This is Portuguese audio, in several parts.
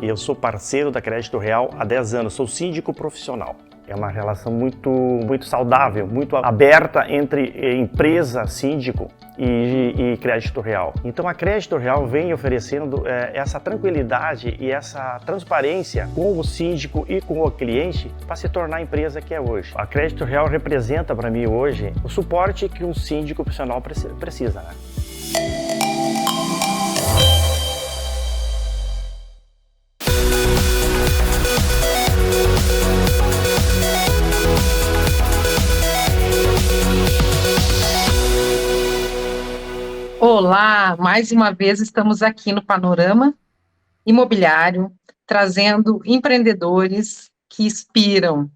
e eu sou parceiro da Crédito Real há 10 anos, sou síndico profissional. É uma relação muito saudável, muito aberta entre empresa, síndico e Crédito Real. Então a Crédito Real vem oferecendo essa tranquilidade e essa transparência com o síndico e com o cliente para se tornar a empresa que é hoje. A Crédito Real representa para mim hoje o suporte que um síndico profissional precisa, né? Olá, mais uma vez estamos aqui no Panorama Imobiliário, trazendo empreendedores que inspiram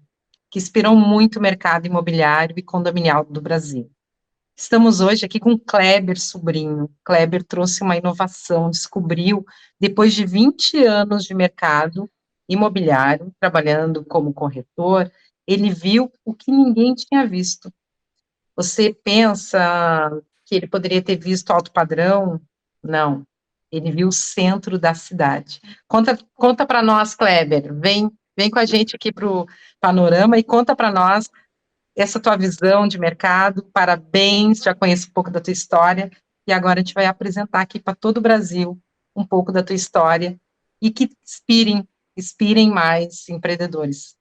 muito o mercado imobiliário e condominial do Brasil. Estamos hoje aqui com Kleber Sobrinho. Kleber trouxe uma inovação, descobriu, depois de 20 anos de mercado imobiliário, trabalhando como corretor, ele viu o que ninguém tinha visto. Você pensa que ele poderia ter visto alto padrão? Não, ele viu o centro da cidade. Conta para nós, Kleber, vem com a gente aqui para o Panorama e conta para nós essa tua visão de mercado. Parabéns, já conheço um pouco da tua história, e agora a gente vai apresentar aqui para todo o Brasil um pouco da tua história e que inspirem mais empreendedores.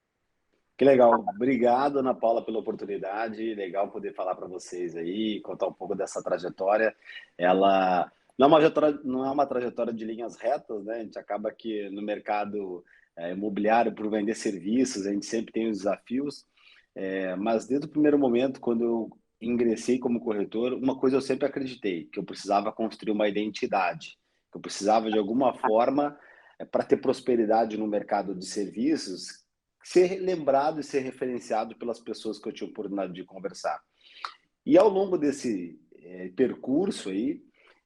Que legal. Obrigado, Ana Paula, pela oportunidade. Legal poder falar para vocês aí, contar um pouco dessa trajetória. Ela não é uma trajetória de linhas retas, né? A gente acaba que no mercado imobiliário, por vender serviços, a gente sempre tem os desafios. Mas desde o primeiro momento, quando eu ingressei como corretor, uma coisa eu sempre acreditei, que eu precisava construir uma identidade, que eu precisava, de alguma forma, para ter prosperidade no mercado de serviços, ser lembrado e ser referenciado pelas pessoas que eu tinha oportunidade de conversar. E ao longo desse percurso aí,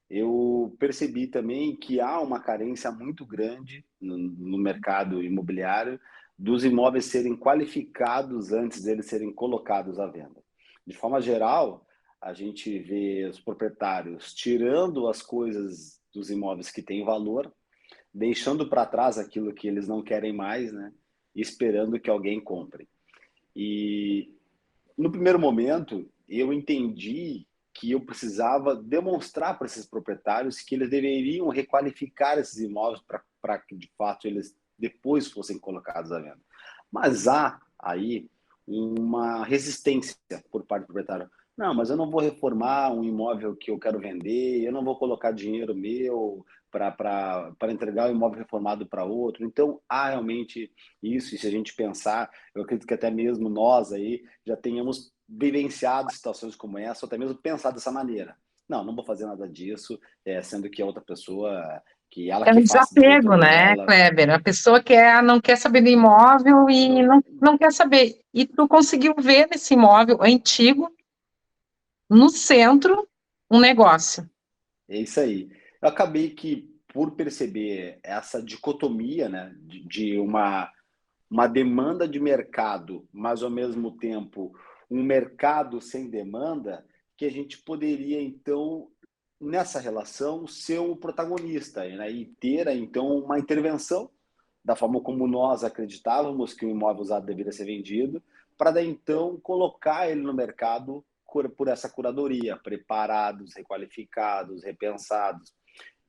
eu percebi também que há uma carência muito grande no mercado imobiliário dos imóveis serem qualificados antes deles serem colocados à venda. De forma geral, a gente vê os proprietários tirando as coisas dos imóveis que têm valor, deixando para trás aquilo que eles não querem mais, né? Esperando que alguém compre. E no primeiro momento, eu entendi que eu precisava demonstrar para esses proprietários que eles deveriam requalificar esses imóveis para que, de fato, eles depois fossem colocados à venda. Mas há aí uma resistência por parte do proprietário. Não, mas eu não vou reformar um imóvel que eu quero vender, eu não vou colocar dinheiro meu para entregar o imóvel reformado para outro. Então, há realmente isso, e se a gente pensar, eu acredito que até mesmo nós aí já tenhamos vivenciado situações como essa, ou até mesmo pensado dessa maneira. Não vou fazer nada disso, sendo que a outra pessoa, que ela É que um faça do jeito desapego, né, dela. Kleber? A pessoa não quer saber do imóvel e não quer saber. E tu conseguiu ver nesse imóvel antigo, no centro, um negócio. É isso aí. Eu acabei que, por perceber essa dicotomia, né, de uma demanda de mercado, mas ao mesmo tempo um mercado sem demanda, que a gente poderia, então, nessa relação, ser um protagonista, né, e ter, então, uma intervenção da forma como nós acreditávamos que o imóvel usado deveria ser vendido, para daí então colocar ele no mercado por essa curadoria, preparados, requalificados, repensados.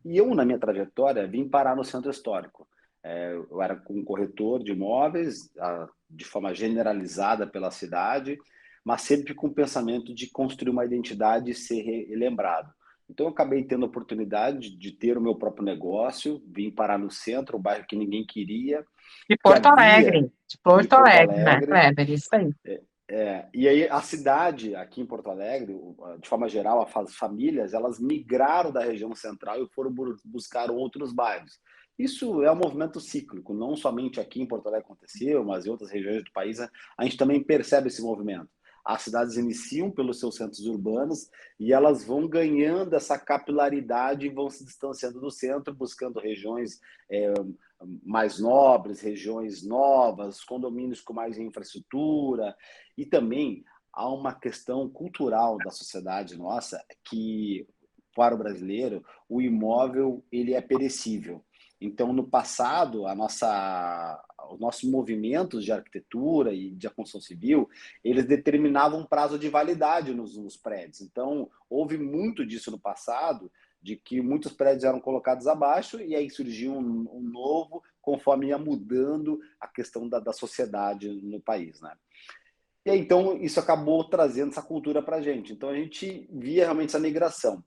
E eu, na minha trajetória, vim parar no centro histórico. Eu era um corretor de imóveis, de forma generalizada pela cidade, mas sempre com o pensamento de construir uma identidade e ser lembrado. Então, eu acabei tendo a oportunidade de ter o meu próprio negócio, vim parar no centro, um bairro que ninguém queria, De que Porto Alegre, havia de de Porto Porto Alegre, né, Alegre. Kleber? Isso aí. E aí a cidade aqui em Porto Alegre, de forma geral, as famílias, elas migraram da região central e foram buscar outros bairros. Isso é um movimento cíclico, não somente aqui em Porto Alegre aconteceu, mas em outras regiões do país a gente também percebe esse movimento. As cidades iniciam pelos seus centros urbanos e elas vão ganhando essa capilaridade e vão se distanciando do centro, buscando regiões mais nobres, regiões novas, condomínios com mais infraestrutura. E também há uma questão cultural da sociedade nossa que, para o brasileiro, o imóvel ele é perecível. Então, no passado, os nossos movimentos de arquitetura e de construção civil, eles determinavam um prazo de validade nos prédios. Então, houve muito disso no passado, de que muitos prédios eram colocados abaixo e aí surgia um novo, conforme ia mudando a questão da sociedade no país, né? E aí, então, isso acabou trazendo essa cultura para a gente. Então, a gente via realmente essa migração.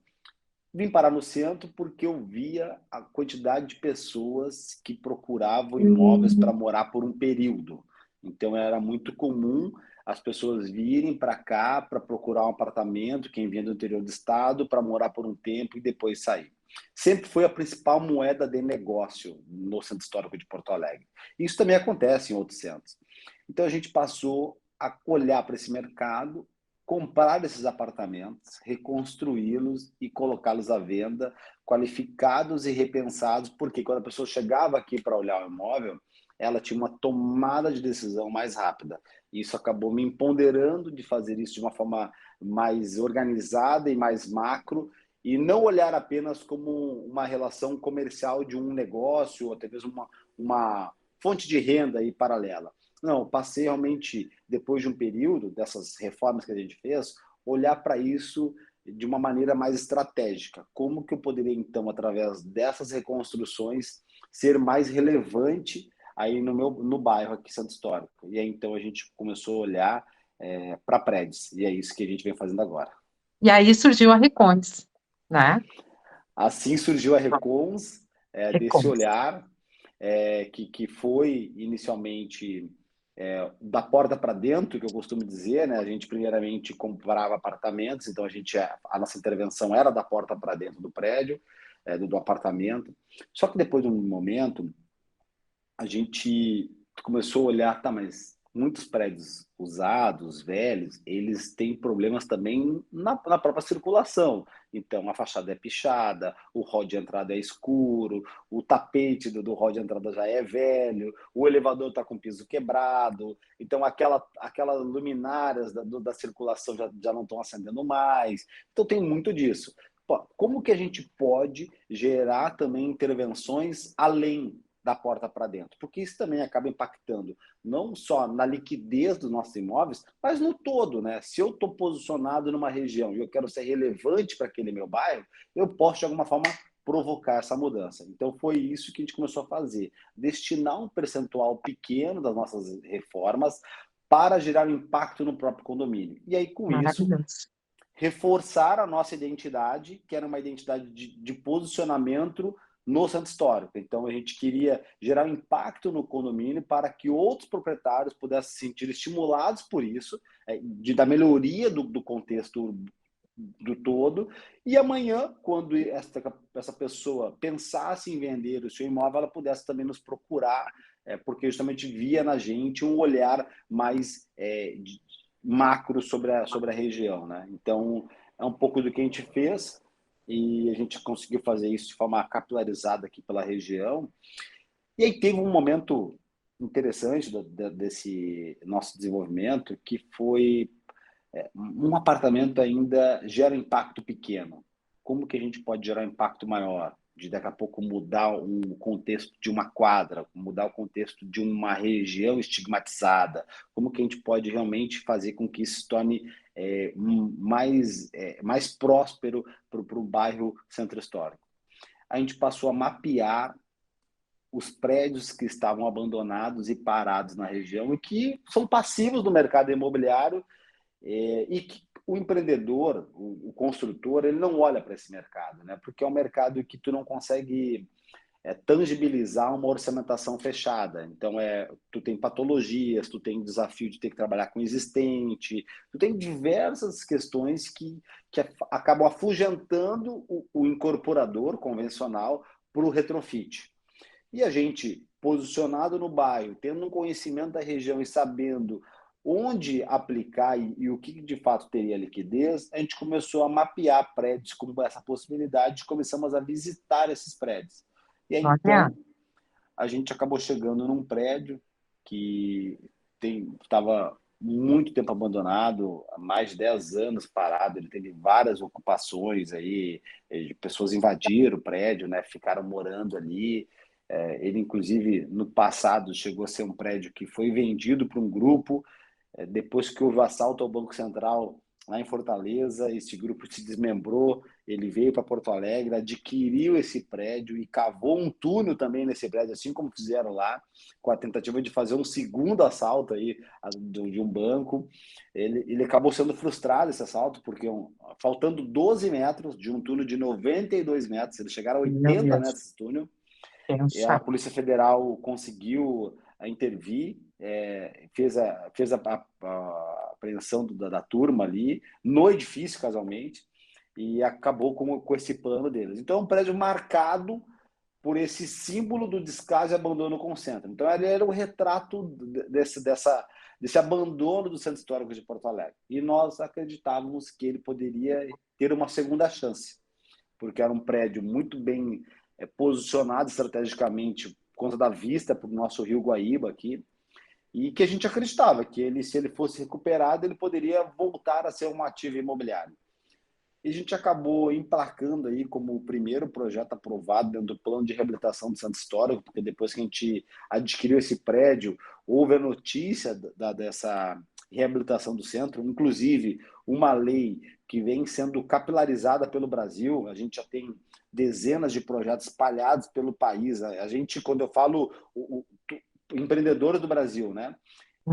Vim parar no centro porque eu via a quantidade de pessoas que procuravam imóveis para morar por um período. Então, era muito comum as pessoas virem para cá para procurar um apartamento, quem vinha do interior do estado, para morar por um tempo e depois sair. Sempre foi a principal moeda de negócio no Centro Histórico de Porto Alegre. Isso também acontece em outros centros. Então, a gente passou a olhar para esse mercado, comprar esses apartamentos, reconstruí-los e colocá-los à venda, qualificados e repensados, porque quando a pessoa chegava aqui para olhar o imóvel, ela tinha uma tomada de decisão mais rápida. Isso acabou me empoderando de fazer isso de uma forma mais organizada e mais macro, e não olhar apenas como uma relação comercial de um negócio, ou até mesmo uma fonte de renda aí paralela. Não, passei realmente, depois de um período dessas reformas que a gente fez, olhar para isso de uma maneira mais estratégica. Como que eu poderia, então, através dessas reconstruções, ser mais relevante aí no bairro aqui, Centro Histórico. E aí, então, a gente começou a olhar para prédios. E é isso que a gente vem fazendo agora. E aí surgiu a Recons, né? Assim surgiu a Recons, desse Recons. olhar que foi inicialmente da porta para dentro, que eu costumo dizer, né? A gente primeiramente comprava apartamentos, então a nossa intervenção era da porta para dentro do prédio, do apartamento. Só que depois de um momento, a gente começou a olhar, tá, mas muitos prédios usados, velhos, eles têm problemas também na própria circulação. Então, a fachada é pichada, o hall de entrada é escuro, o tapete do hall de entrada já é velho, o elevador está com piso quebrado, então aquelas luminárias da circulação já não estão acendendo mais. Então, tem muito disso. Pô, como que a gente pode gerar também intervenções além da porta para dentro, porque isso também acaba impactando não só na liquidez dos nossos imóveis, mas no todo, né? Se eu estou posicionado numa região e eu quero ser relevante para aquele meu bairro, eu posso de alguma forma provocar essa mudança. Então foi isso que a gente começou a fazer, destinar um percentual pequeno das nossas reformas para gerar um impacto no próprio condomínio. E aí com isso Maravilhoso. reforçar a nossa identidade, que era uma identidade de posicionamento no centro histórico. Então, a gente queria gerar impacto no condomínio para que outros proprietários pudessem se sentir estimulados por isso, da melhoria do contexto do todo. E amanhã, quando essa pessoa pensasse em vender o seu imóvel, ela pudesse também nos procurar, porque justamente via na gente um olhar mais macro sobre a região, né? Então, é um pouco do que a gente fez e a gente conseguiu fazer isso de forma capilarizada aqui pela região. E aí teve um momento interessante desse nosso desenvolvimento, que foi um apartamento ainda gera impacto pequeno. Como que a gente pode gerar impacto maior? De daqui a pouco mudar o contexto de uma quadra, mudar o contexto de uma região estigmatizada. Como que a gente pode realmente fazer com que isso se torne mais próspero para o bairro Centro Histórico? A gente passou a mapear os prédios que estavam abandonados e parados na região e que são passivos do mercado imobiliário, e que o empreendedor, o construtor, ele não olha para esse mercado, né? Porque é um mercado que tu não consegue tangibilizar uma orçamentação fechada. Então, tu tem patologias, tu tem desafio de ter que trabalhar com existente, tu tem diversas questões que acabam afugentando o incorporador convencional para o retrofit. E a gente, posicionado no bairro, tendo um conhecimento da região e sabendo onde aplicar e o que de fato teria liquidez, a gente começou a mapear prédios como essa possibilidade e começamos a visitar esses prédios. E aí, Olha, então, a gente acabou chegando num prédio que estava muito tempo abandonado, há mais de 10 anos parado, ele teve várias ocupações aí, pessoas invadiram o prédio, né, ficaram morando ali, Ele, inclusive, no passado, chegou a ser um prédio que foi vendido para um grupo. Depois que houve o assalto ao Banco Central lá em Fortaleza, esse grupo se desmembrou, ele veio para Porto Alegre, adquiriu esse prédio e cavou um túnel também nesse prédio, assim como fizeram lá, com a tentativa de fazer um segundo assalto aí de um banco. Ele acabou sendo frustrado, esse assalto, porque faltando 12 metros de um túnel de 92 metros, eles chegaram a Meu 80 Deus, metros desse túnel, e a pensa. Polícia Federal conseguiu intervir, fez a apreensão da turma ali, no edifício, casualmente, e acabou com esse plano deles. Então, é um prédio marcado por esse símbolo do descaso e abandono com o centro. Então, ele era um retrato desse abandono do centro histórico de Porto Alegre. E nós acreditávamos que ele poderia ter uma segunda chance, porque era um prédio muito bem posicionado estrategicamente por conta da vista para o nosso Rio Guaíba aqui, e que a gente acreditava que ele, se ele fosse recuperado, ele poderia voltar a ser um ativo imobiliário. E a gente acabou emplacando aí como o primeiro projeto aprovado dentro do plano de reabilitação do centro histórico, porque depois que a gente adquiriu esse prédio, houve a notícia dessa reabilitação do centro, inclusive uma lei que vem sendo capilarizada pelo Brasil. A gente já tem dezenas de projetos espalhados pelo país. A gente, quando eu falo empreendedores do Brasil, né,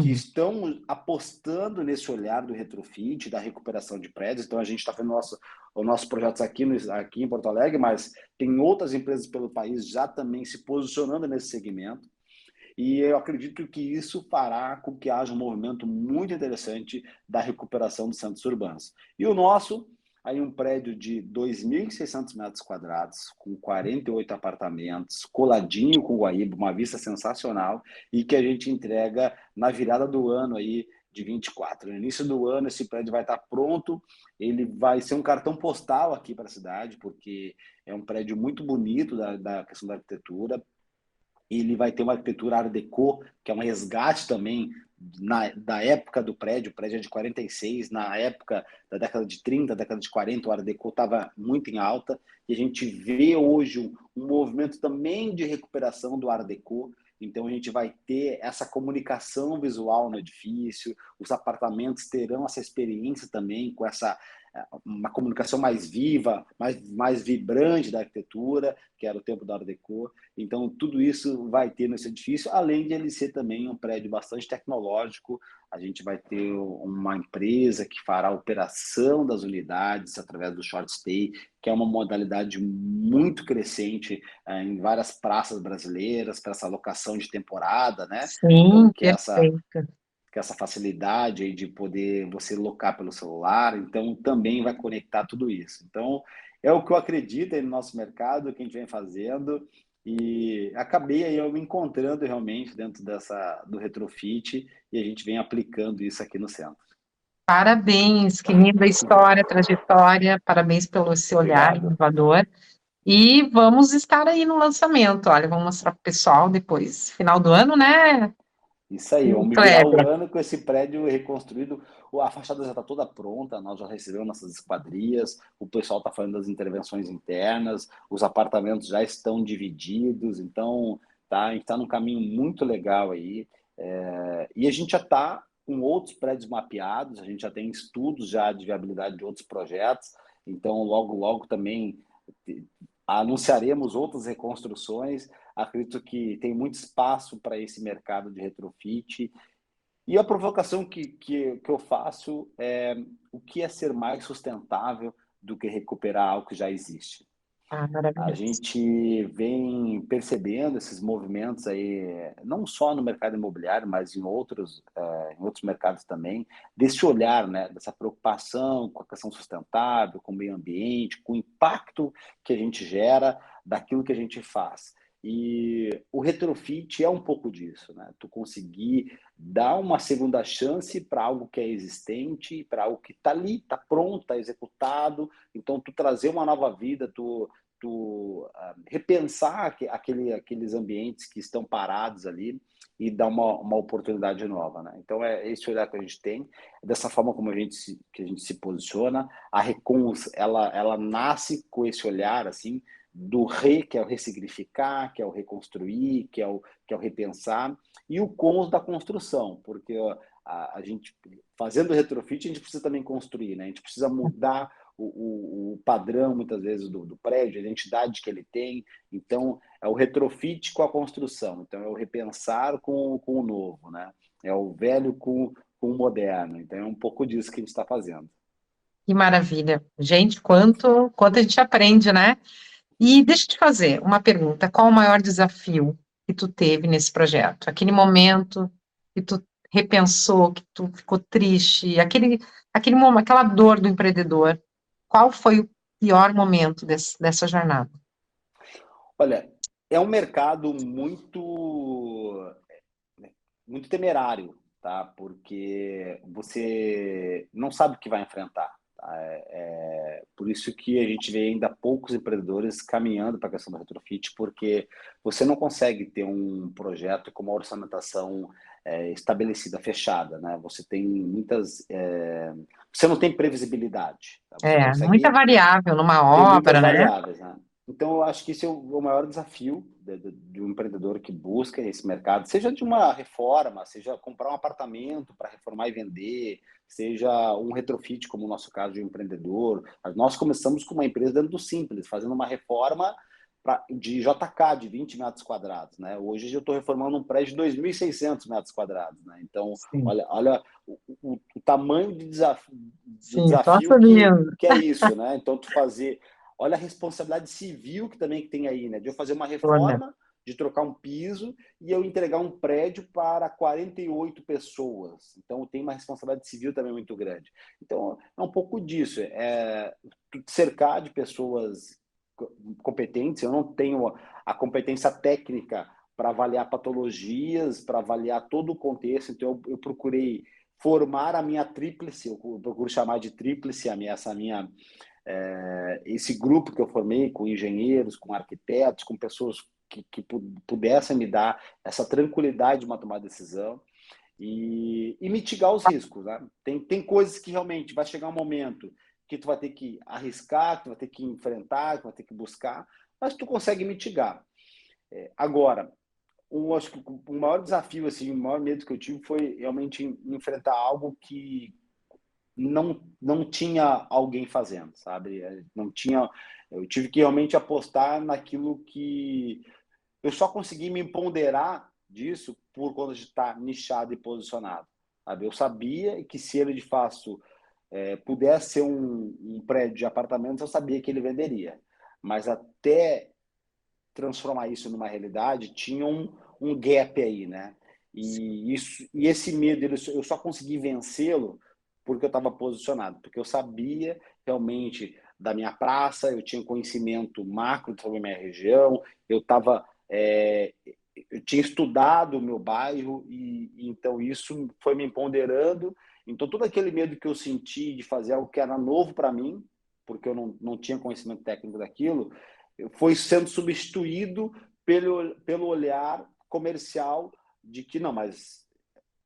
que estão apostando nesse olhar do retrofit, da recuperação de prédios. Então, a gente está fazendo os nossos projetos aqui em Porto Alegre, mas tem outras empresas pelo país já também se posicionando nesse segmento. E eu acredito que isso fará com que haja um movimento muito interessante da recuperação dos centros urbanos. E o nosso, aí um prédio de 2.600 metros quadrados, com 48 apartamentos, coladinho com o Guaíba, uma vista sensacional, e que a gente entrega na virada do ano aí de 24. No início do ano, esse prédio vai estar pronto, ele vai ser um cartão postal aqui para a cidade, porque é um prédio muito bonito da questão da arquitetura. Ele vai ter uma arquitetura Art Deco, que é um resgate também da época do prédio. O prédio é de 46, na época da década de 30, década de 40, o Art Deco estava muito em alta, e a gente vê hoje um movimento também de recuperação do Art Deco. Então a gente vai ter essa comunicação visual no edifício, os apartamentos terão essa experiência também com uma comunicação mais viva, mais vibrante da arquitetura, que era o tempo da Art Deco. Então, tudo isso vai ter nesse edifício, além de ele ser também um prédio bastante tecnológico. A gente vai ter uma empresa que fará a operação das unidades através do short stay, que é uma modalidade muito crescente em várias praças brasileiras, para essa locação de temporada, né? Então, Sim, perfeito. que essa facilidade aí de poder você locar pelo celular, então também vai conectar tudo isso. Então, é o que eu acredito aí no nosso mercado, o que a gente vem fazendo, e acabei aí eu me encontrando realmente dentro do retrofit, e a gente vem aplicando isso aqui no centro. Parabéns, que linda história, trajetória, parabéns pelo seu olhar Obrigado. inovador. E vamos estar aí no lançamento, olha, vamos mostrar para o pessoal depois, final do ano, né, Isso aí, vamos virar o Kleber? ano com esse prédio reconstruído. A fachada já está toda pronta, nós já recebemos nossas esquadrias, o pessoal está fazendo as intervenções internas, os apartamentos já estão divididos, então a gente está num caminho muito legal aí. E a gente já está com outros prédios mapeados, a gente já tem estudos já de viabilidade de outros projetos, então logo, logo também anunciaremos outras reconstruções. Acredito que tem muito espaço para esse mercado de retrofit. E a provocação que eu faço é: o que é ser mais sustentável do que recuperar algo que já existe? Ah, A maravilhoso. gente vem percebendo esses movimentos aí, não só no mercado imobiliário, mas em outros mercados também, desse olhar, né, dessa preocupação com a questão sustentável, com o meio ambiente, com o impacto que a gente gera daquilo que a gente faz. E o retrofit é um pouco disso, né? Tu conseguir dar uma segunda chance para algo que é existente, para algo que está ali, está pronto, está executado. Então, tu trazer uma nova vida, tu repensar aqueles ambientes que estão parados ali e dar uma oportunidade nova, né? Então é esse olhar que a gente tem, dessa forma como que a gente se posiciona. A Recons, ela nasce com esse olhar assim do re, que é o ressignificar, que é o reconstruir, que é o repensar, e o cons da construção, porque a gente, fazendo retrofit, a gente precisa também construir, né? A gente precisa mudar o padrão, muitas vezes, do prédio, a identidade que ele tem. Então, é o retrofit com a construção. Então, é o repensar com o novo, né? É o velho com o moderno. Então, é um pouco disso que a gente está fazendo. Que maravilha. Gente, quanto a gente aprende, né? E deixa eu te fazer uma pergunta. Qual o maior desafio que tu teve nesse projeto? Aquele momento que tu repensou, que tu ficou triste, aquele momento, aquela dor do empreendedor. Qual foi o pior momento dessa jornada? Olha, é um mercado muito temerário, tá? Porque você não sabe o que vai enfrentar. Tá? Por isso que a gente vê ainda poucos empreendedores caminhando para a questão do retrofit, porque você não consegue ter um projeto com uma orçamentação estabelecida, fechada, né? Você tem você não tem previsibilidade, tá? Você É, muita consegue variável numa tem muitas obra, né? variáveis, né? Então, eu acho que esse é o maior desafio de um empreendedor que busca esse mercado, seja de uma reforma, seja comprar um apartamento para reformar e vender, seja um retrofit, como o nosso caso de um empreendedor. Nós começamos com uma empresa dentro do Simples, fazendo uma reforma de JK, de 20 metros quadrados, né? Hoje eu estou reformando um prédio de 2.600 metros quadrados, né? Então, Sim, olha o tamanho de sim, só desafio subindo. que é isso, né? Então, tu fazer. Olha a responsabilidade civil que tem aí, né? De eu fazer uma Olha, reforma, de trocar um piso e eu entregar um prédio para 48 pessoas. Então, tem uma responsabilidade civil também muito grande. Então, é um pouco disso. Tu te cercar de pessoas competentes. Eu não tenho a competência técnica para avaliar patologias, para avaliar todo o contexto. Então, eu procurei formar a minha tríplice, eu procuro chamar de tríplice esse grupo que eu formei com engenheiros, com arquitetos, com pessoas que pudessem me dar essa tranquilidade de uma tomada de decisão e mitigar os riscos. Né? Tem coisas que realmente vai chegar um momento que tu vai ter que arriscar, que tu vai ter que enfrentar, que tu vai ter que buscar, mas tu consegue mitigar. Agora, acho que o maior desafio, assim, o maior medo que eu tive foi realmente enfrentar algo que não tinha alguém fazendo, sabe? Não tinha. Eu tive que realmente apostar naquilo que eu só consegui me empoderar disso por conta de estar nichado e posicionado, sabe? Eu sabia que se ele de fato pudesse ser um prédio de apartamentos, eu sabia que ele venderia, mas até transformar isso numa realidade tinha um gap aí, né? E esse medo eu só consegui vencê-lo porque eu estava posicionado, porque eu sabia realmente da minha praça, eu tinha conhecimento macro sobre a minha região, eu tinha estudado o meu bairro e então isso foi me empoderando. Então todo aquele medo que eu senti de fazer algo que era novo para mim, porque eu não tinha conhecimento técnico daquilo, foi sendo substituído pelo olhar comercial de que não, mas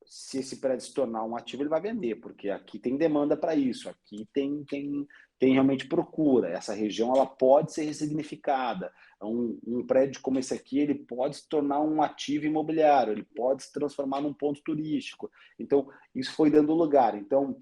se esse prédio se tornar um ativo, ele vai vender, porque aqui tem demanda para isso, aqui tem realmente procura, essa região ela pode ser ressignificada. Um prédio como esse aqui, ele pode se tornar um ativo imobiliário, ele pode se transformar num ponto turístico. Então, isso foi dando lugar. Então,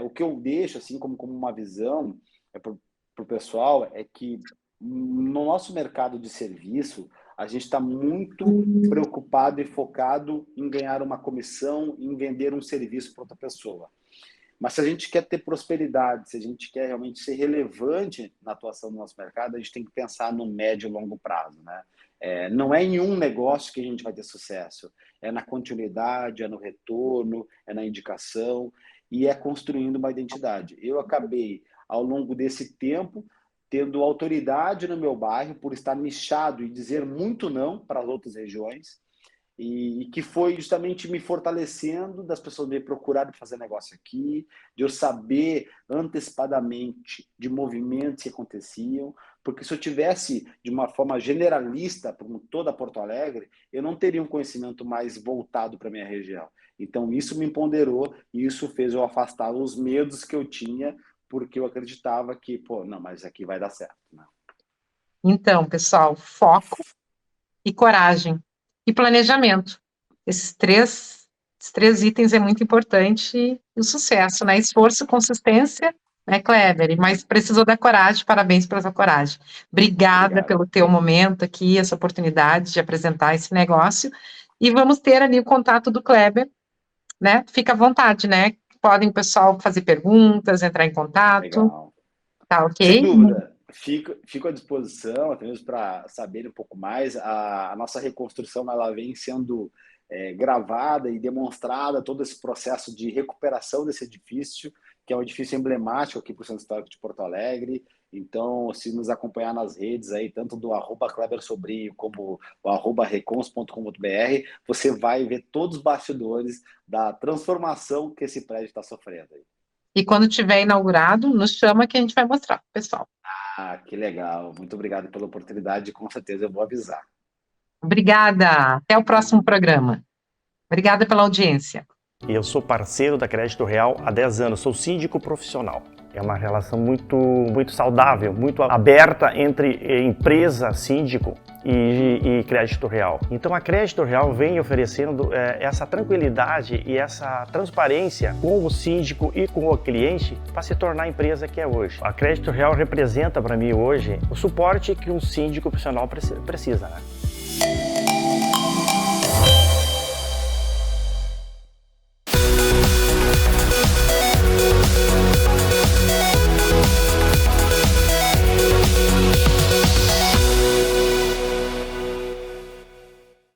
o que eu deixo assim como uma visão para o pessoal é que no nosso mercado de serviço, a gente está muito preocupado e focado em ganhar uma comissão, em vender um serviço para outra pessoa. Mas se a gente quer ter prosperidade, se a gente quer realmente ser relevante na atuação do nosso mercado, a gente tem que pensar no médio e longo prazo, né? Não é em um negócio que a gente vai ter sucesso, é na continuidade, é no retorno, é na indicação e é construindo uma identidade. Eu acabei, ao longo desse tempo, tendo autoridade no meu bairro por estar nichado e dizer muito não para as outras regiões, e que foi justamente me fortalecendo das pessoas me procurarem fazer negócio aqui, de eu saber antecipadamente de movimentos que aconteciam, porque se eu tivesse de uma forma generalista por toda Porto Alegre, eu não teria um conhecimento mais voltado para a minha região. Então isso me empoderou e isso fez eu afastar os medos que eu tinha, porque eu acreditava que, pô, não, mas aqui vai dar certo, né? Então, pessoal, foco e coragem e planejamento. Esses três itens é muito importante e o sucesso, né? Esforço, consistência, né, Kleber? Mas precisou da coragem, parabéns pela sua coragem. Obrigada Obrigado. pelo teu momento aqui, essa oportunidade de apresentar esse negócio. E vamos ter ali o contato do Kleber, né? Fica à vontade, né? Podem o pessoal fazer perguntas, entrar em contato, Legal. tá Sem ok? dúvida. Fico à disposição, até mesmo para saber um pouco mais. A nossa reconstrução ela vem sendo gravada e demonstrada todo esse processo de recuperação desse edifício, que é um edifício emblemático aqui para o Centro Histórico de Porto Alegre. Então, se nos acompanhar nas redes aí, tanto do @KleberSobrinho como o @recons.com.br, você vai ver todos os bastidores da transformação que esse prédio está sofrendo aí. E quando tiver inaugurado, nos chama que a gente vai mostrar, pro pessoal. Ah, que legal. Muito obrigado pela oportunidade. Com certeza eu vou avisar. Obrigada. Até o próximo programa. Obrigada pela audiência. Eu sou parceiro da Crédito Real há 10 anos, sou síndico profissional. É uma relação muito saudável, muito aberta entre empresa, síndico e Crédito Real. Então a Crédito Real vem oferecendo essa tranquilidade e essa transparência com o síndico e com o cliente para se tornar a empresa que é hoje. A Crédito Real representa para mim hoje o suporte que um síndico profissional precisa, né?